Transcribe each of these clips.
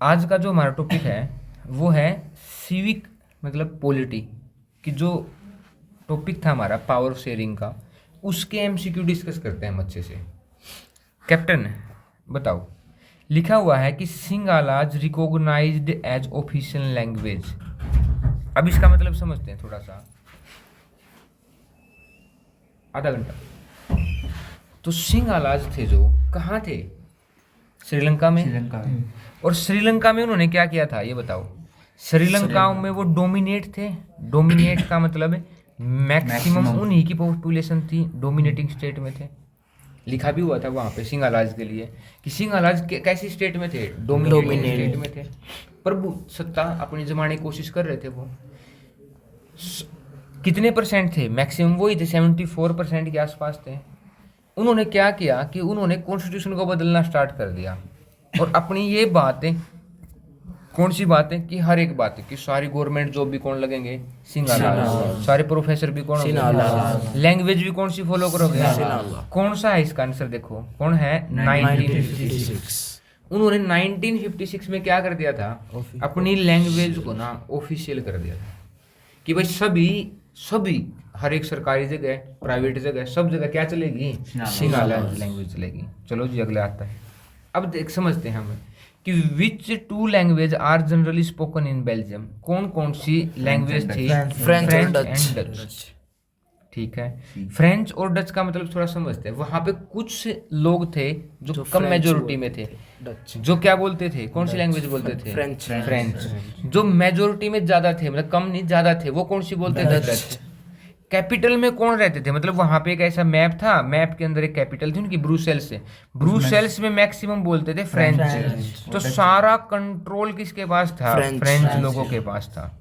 आज का जो हमारा टॉपिक है वो है सिविक मतलब पॉलिटी कि जो टॉपिक था हमारा पावर शेयरिंग का, उसके एमसीक्यू डिस्कस करते हैं हम अच्छे से। कैप्टन बताओ, लिखा हुआ है कि सिंगालाज रिकॉग्नाइज्ड एज ऑफिशियल लैंग्वेज। अब इसका मतलब समझते हैं थोड़ा सा, आधा घंटा। तो सिंगालाज थे जो कहाँ थे? श्रीलंका में। और श्रीलंका में उन्होंने क्या किया था ये बताओ। श्रीलंका में वो डोमिनेट थे। डोमिनेट का मतलब मैक्सिमम उन्हीं की पॉपुलेशन थी, डोमिनेटिंग स्टेट में थे। लिखा भी हुआ था वहाँ पे सिंगालाज के लिए कि सिंगालाज कैसी स्टेट में थे? डोमिनेटिंग स्टेट में थे। प्रभु सत्ता अपनी जमाने की कोशिश कर रहे थे। वो कितने परसेंट थे? मैक्सिमम वही थे, 74% के आसपास थे। उन्होंने क्या किया कि उन्होंने कॉन्स्टिट्यूशन को बदलना स्टार्ट कर दिया और अपनी ये बातें, कौन सी बातें कि हर एक बात कि सारी गवर्नमेंट जॉब भी कौन लगेंगे? सिंगालाज। सारे प्रोफेसर भी कौन होंगे? लैंग्वेज भी कौन सी फॉलो करोगे? कौन सा है इसका आंसर? देखो कौन है? 1956। उन्होंने 1956 में क्या कर दिया था? अपनी लैंग्वेज को ना ऑफिशियल कर दिया था कि भाई सभी हर एक सरकारी जगह, प्राइवेट जगह, सब जगह क्या चलेगी? सिंगालाज लैंग्वेज चलेगी। चलो जी अगले आता है। अब देख समझते हैं हम कि which two language are generally spoken in Belgium. कौन कौन सी लैंग्वेज थी? French and Dutch. ठीक है, फ्रेंच और डच का मतलब थोड़ा समझते हैं। वहां पे कुछ लोग थे जो कम मेजोरिटी में थे, जो क्या बोलते थे? कौन सी लैंग्वेज बोलते थे? फ्रेंच। जो मेजोरिटी में ज्यादा थे, मतलब कम नहीं ज्यादा थे, वो कौन सी बोलते थे? डच। कैपिटल में कौन रहते थे? मतलब वहां पे एक ऐसा मैप था, मैप के अंदर एक कैपिटल थी उनकी, ब्रुसेल्स से। ब्रुसेल्स में मैक्सिमम बोलते थे फ्रेंच। तो सारा कंट्रोल किसके पास था? फ्रेंच लोगों के पास था।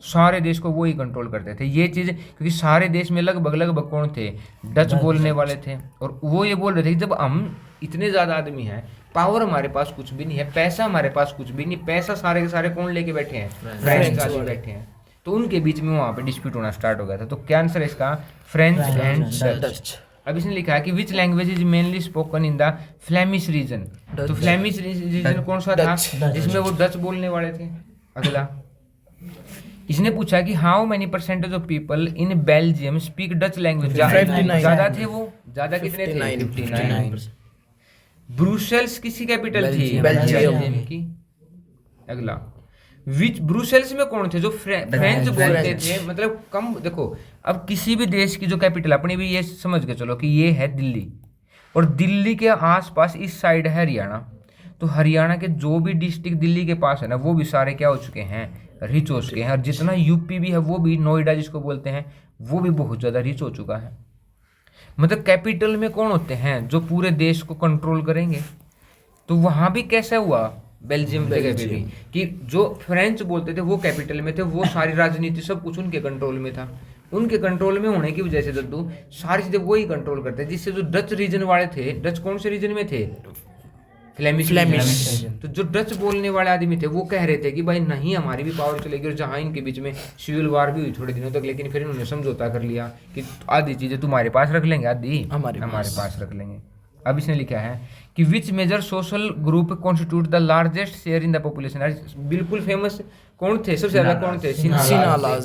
सारे देश को वो ही कंट्रोल करते थे। ये चीज क्योंकि सारे देश में लगभग कौन थे? डच बोलने वाले थे। और वो ये बोल रहे थे कि जब हम इतने ज्यादा आदमी हैं, पावर हमारे पास कुछ भी नहीं है, पैसा हमारे पास कुछ भी नहीं, पैसा सारे के सारे कौन लेके बैठे हैं? फ्रेंच आदमी बैठे हैं। तो उनके बीच में वहां पे डिस्प्यूट होना स्टार्ट हो गया था। तो क्या आंसर है इसका? French and Dutch. अब इसने लिखा है कि which language is mainly spoken in the Flemish region. तो फ्लेमिश रीजन कौन सा था? जिसमें वो डच बोलने वाले थे। अगला इसने पूछा कि how many percentage of people in Belgium speak Dutch language. ज्यादा थे वो? ज्यादा कितने थे? 59। ब्रुसेल्स किसी कैपिटल थी? बेल्जियम की। अगला विच ब्रुसेल्स में कौन थे जो फ्रेंच बोलते थे? मतलब कम। देखो अब किसी भी देश की जो कैपिटल, अपनी भी ये समझ के चलो कि ये है दिल्ली, और दिल्ली के आसपास इस साइड है हरियाणा। तो हरियाणा के जो भी डिस्ट्रिक्ट दिल्ली के पास है ना, वो भी सारे क्या हो चुके हैं? रिच हो चुके हैं। और जितना यूपी भी है, वो भी नोएडा जिसको बोलते हैं, वो भी बहुत ज़्यादा रिच हो चुका है। मतलब कैपिटल में कौन होते हैं जो पूरे देश को कंट्रोल करेंगे? तो वहाँ भी कैसा हुआ बेल्जियम जगह पे भी कि जो फ्रेंच बोलते थे वो कैपिटल में थे, वो सारी राजनीति सब कुछ उनके कंट्रोल में था। उनके कंट्रोल में होने की वजह से दद्दू सारी चीजें वही कंट्रोल करते हैं। जिससे जो डच रीजन वाले थे, डच कौन से रीजन में थे? फ्लेमिश। तो जो डच बोलने वाले आदमी थे वो कह रहे थे कि भाई नहीं, हमारी भी पावर चलेगी। और जहाँ इनके बीच में सिविल वार भी हुई थोड़े दिनों तक, लेकिन फिर इन्होंने समझौता कर लिया कि आधी चीजें तुम्हारे पास रख लेंगे, आधी हमारे पास रख लेंगे। अब इसने लिखा है कि which major social group constitute the largest share in the population. बिल्कुल फेमस कौन थे? सबसे ज्यादा कौन थे? सिंगालाज।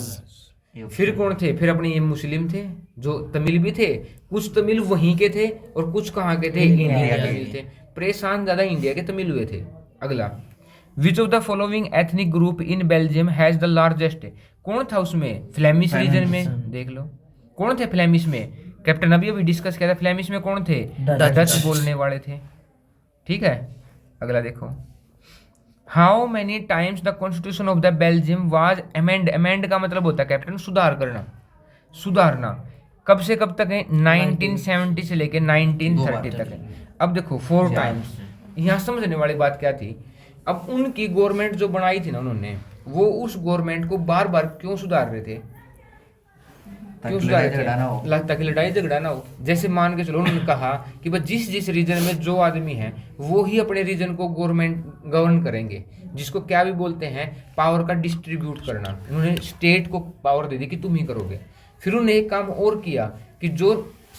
फिर कौन थे? फिर अपने ये मुस्लिम थे, जो तमिल भी थे। कुछ तमिल वहीं के थे और कुछ कहाँ के थे? इंडिया के तमिल थे। परेशान ज्यादा इंडिया के तमिल हुए थे। अगला which of the following ethnic group in Belgium has the largest. कौन था उसमें? फ्लेमिश रीजन में। देख लो कौन थे फ्लेमिश में। कैप्टन अभी डिस्कस किया था। फ्लेमिश में कौन थे? डच बोलने वाले थे। ठीक है, अगला देखो। How many times the constitution of the Belgium was amend. Amend का मतलब होता है कैप्टन सुधार करना, सुधारना। कब से कब तक है? 1970 से लेके 1930 तक है। अब देखो 4 टाइम्स। यहाँ समझने वाली बात क्या थी? अब उनकी गवर्नमेंट जो बनाई थी ना उन्होंने, वो उस गवर्नमेंट को बार बार क्यों सुधार रहे थे? क्यों सुधार रहे थे? ताकि लड़ाई झगड़ा ना हो। जैसे मान के चलो उन्होंने कहा कि बस जिस रीजन में जो आदमी है वो ही अपने रीजन को गवर्न करेंगे, जिसको क्या भी बोलते हैं पावर का डिस्ट्रीब्यूट करना। उन्होंने स्टेट को पावर दे दी कि तुम ही करोगे। फिर उन्होंने एक काम और किया कि जो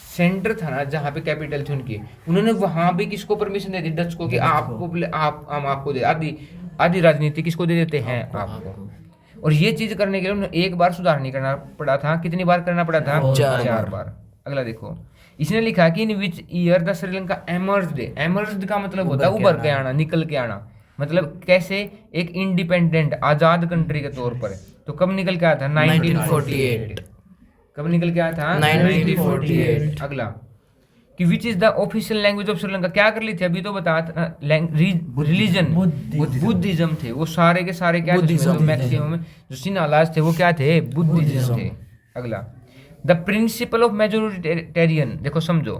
सेंटर था ना, जहाँ पे कैपिटल थी उनकी, उन्होंने वहां भी किसको परमिशन दे दी? डच को, कि हम आपको दे आदि। आधी राजनीति किसको दे देते हैं? आपको। और ये चीज करने के लिए उन्हें एक बार सुधार नहीं करना पड़ा था, कितनी बार करना पड़ा था? 4 बार। अगला देखो, इसने लिखा कि in which year the Sri Lanka emerged. Emerged का मतलब होता है उभर के आना, निकल के आना, मतलब कैसे? एक इंडिपेंडेंट आजाद कंट्री के तौर पर। तो कब निकल के आया था? 1948। कब निकल के आया था? 1948। अगला कि which is the official language of Sri Lanka. क्या कर ली थी अभी तो बता, रिलीजन बुद्धिज्म थे वो सारे के सारे। क्या मैक्सिमम जो सिन्हालाज थे वो क्या थे? बुद्धिज्म थे। अगला द प्रिंसिपल ऑफ मेजोरिटेरियन। देखो समझो,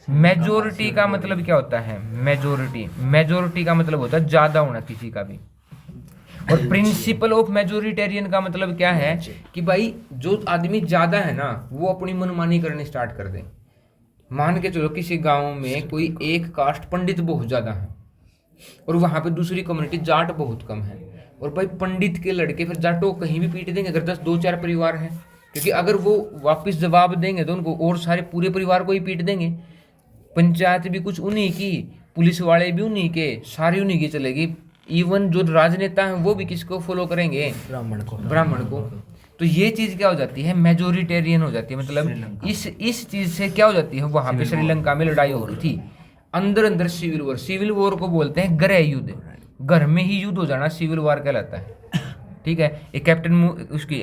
मेजोरिटी का मतलब क्या होता है? मेजोरिटी का मतलब होता है ज्यादा होना किसी का भी। और प्रिंसिपल ऑफ मेजोरिटेरियन का मतलब क्या है? कि भाई जो आदमी ज्यादा है ना वो अपनी मनमानी करनी स्टार्ट कर दे। मान के चलो किसी गांव में कोई एक कास्ट पंडित बहुत ज्यादा है और वहां पे दूसरी कम्युनिटी जाट बहुत कम है, और भाई पंडित के लड़के फिर जाटों कहीं भी पीट देंगे अगर 2-4 परिवार है, क्योंकि अगर वो वापस जवाब देंगे तो उनको और सारे पूरे परिवार को ही पीट देंगे। पंचायत भी कुछ उन्हीं की, पुलिस वाले भी उन्हीं के, सारी उन्हीं की चलेगी। इवन जो राजनेता हैं वो भी किसको फॉलो करेंगे? ब्राह्मण को। तो ये चीज क्या हो जाती है? मेजोरिटेरियन हो जाती है। मतलब इस चीज से क्या हो जाती है? वहां पे श्रीलंका में लड़ाई हो रही थी, अंदर सिविल वॉर को बोलते हैं गृह युद्ध। घर में ही युद्ध हो जाना सिविल वॉर कहलाता है। ठीक है, एक कैप्टन उसकी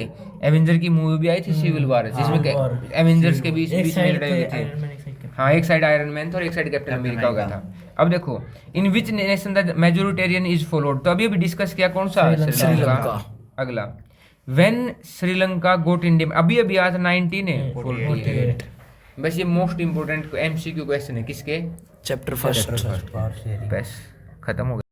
एवेंजर की मूवी भी आई थी सिविल वॉर, जिसमें एवेंजर्स के बीच में लड़ाई हुई थी। हाँ, एक साइड आयरन मैन था और एक साइड कैप्टन अमेरिका हो गया था। अब देखो, in which nation the majoritarian is followed. तो अभी डिस्कस किया कौन सा? श्रीलंका। अगला, व्हेन श्रीलंका गोट इंडिया। अभी आज 1948। बस ये मोस्ट इंपोर्टेंट MCQ क्वेश्चन है किसके? Chapter first. बस खत्म हो गया।